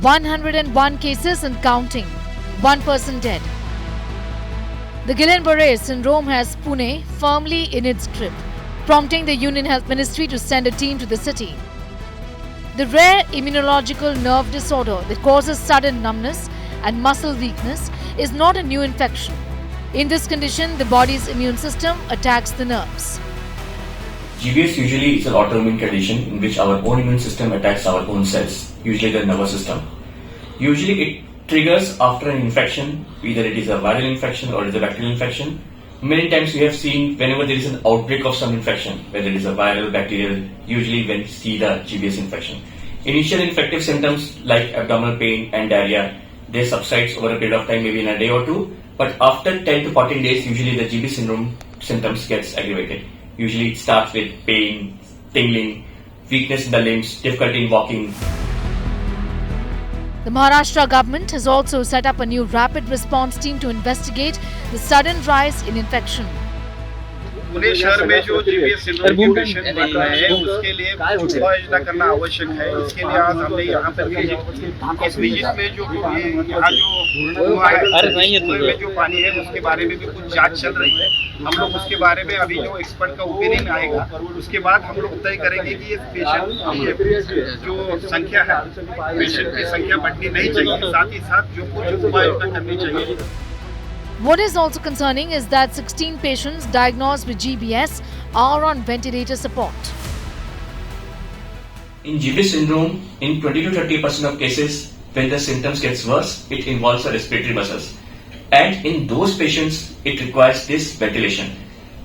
101 cases and counting. 1 person dead. The Guillain-Barré syndrome has Pune firmly in its grip, prompting the Union Health Ministry to send a team to the city. The rare immunological nerve disorder that causes sudden numbness and muscle weakness is not a new infection. In this condition, the body's immune system attacks the nerves. GBS usually is an autoimmune condition in which our own immune system attacks our own cells, usually the nervous system. Usually it triggers after an infection, either it is a viral infection or it is a bacterial infection. Many times we have seen whenever there is an outbreak of some infection, whether it is a viral, bacterial, usually when we see the GBS infection. Initial infective symptoms like abdominal pain and diarrhea, they subsides over a period of time, maybe in a day or two, but after 10 to 14 days, usually the GBS syndrome symptoms gets aggravated. Usually it starts with pain, tingling, weakness in the limbs, difficulty in walking. The Maharashtra government has also set up a new rapid response team to investigate the sudden rise in infection. Pune शहर में जो GBS syndrome के patient बढ़ रहे हैं उसके लिए कुछ उपाय योजना करना आवश्यक है। इसके लिए आज हमने यहाँ पर इस विजिट में जो यहाँ जो हुआ है कुएं में जो पानी है उसके बारे में भी कुछ जांच चल रही है। हम लोग उसके बारे में अभी जो एक्सपर्ट का ओपिनियन आएगा उसके बाद हम लोग तय करेंगे कि ये पेशेंट की जो संख्या है पेशेंट की संख्या बढ़नी नहीं चाहिए, साथ ही साथ जो कुछ उपाय योजना करनी चाहिए। What is also concerning is that 16 patients diagnosed with GBS are on ventilator support. In GBS syndrome, in 20 to 30% of cases, when the symptoms gets worse, it involves the respiratory muscles. And in those patients, it requires this ventilation.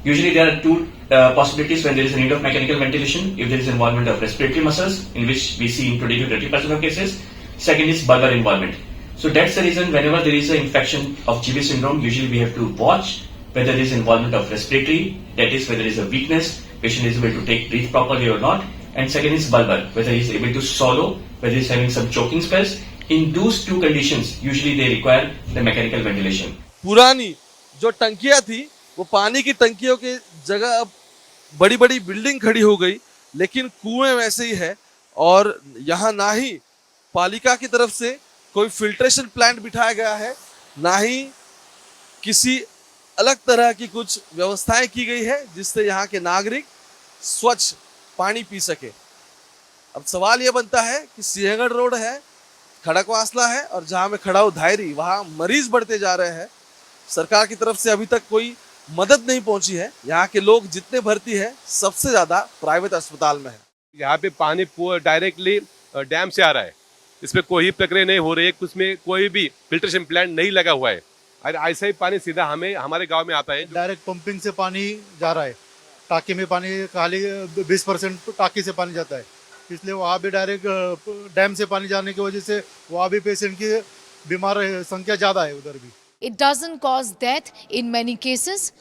Usually there are two possibilities when there is a need of mechanical ventilation, if there is involvement of respiratory muscles, in which we see in 20 to 30% of cases. Second is bulbar involvement. So that's the reason whenever there is an infection of GBS syndrome, usually we have to watch whether there is involvement of respiratory, that is whether there is a weakness, patient is able to breathe properly or not. And second is bulbar, whether he is able to swallow, whether he is having some choking spells. In those two conditions, usually they require the mechanical ventilation. पुरानी जो टंकियां थी वो पानी की टंकियों के जगह अब बड़ी बड़ी बिल्डिंग खड़ी हो गई, लेकिन कुएं वैसे ही है और यहाँ ना ही पालिका की तरफ से कोई फिल्ट्रेशन प्लांट बिठाया गया है, ना ही किसी अलग तरह की कुछ व्यवस्थाएं की गई है जिससे यहाँ के नागरिक स्वच्छ पानी पी सके। अब सवाल ये बनता है कि सिंहगढ़ रोड है, खड़कवासला है और जहाँ में खड़ा हूँ धायरी, वहाँ मरीज बढ़ते जा रहे हैं। सरकार की तरफ से अभी तक कोई मदद नहीं पहुंची है। यहाँ के लोग जितने भर्ती है सबसे ज्यादा प्राइवेट अस्पताल में है। यहाँ पे पानी डायरेक्टली डैम से आ रहा है, इसमें कोई प्रक्रिया नहीं हो रही है, उसमें कोई भी फिल्ट्रेशन प्लांट नहीं लगा हुआ है और ऐसा ही पानी सीधा हमारे गांव में आता है। डायरेक्ट पंपिंग से पानी जा रहा है, टाकी में पानी खाली 20% टाकी से पानी जाता है, इसलिए वहाँ भी डायरेक्ट डैम से पानी जाने की वजह से वहाँ भी पेशेंट की बीमार संख्या ज़्यादा है उधर भी। It doesn't cause death in many cases.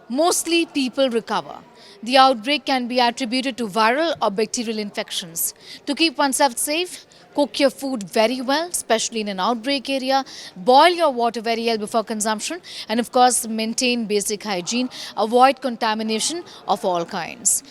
Mostly people recover. The outbreak can be attributed to viral or bacterial infections. To keep oneself safe, cook your food very well, especially in an outbreak area. Boil your water very well before consumption. And of course, maintain basic hygiene. Avoid contamination of all kinds.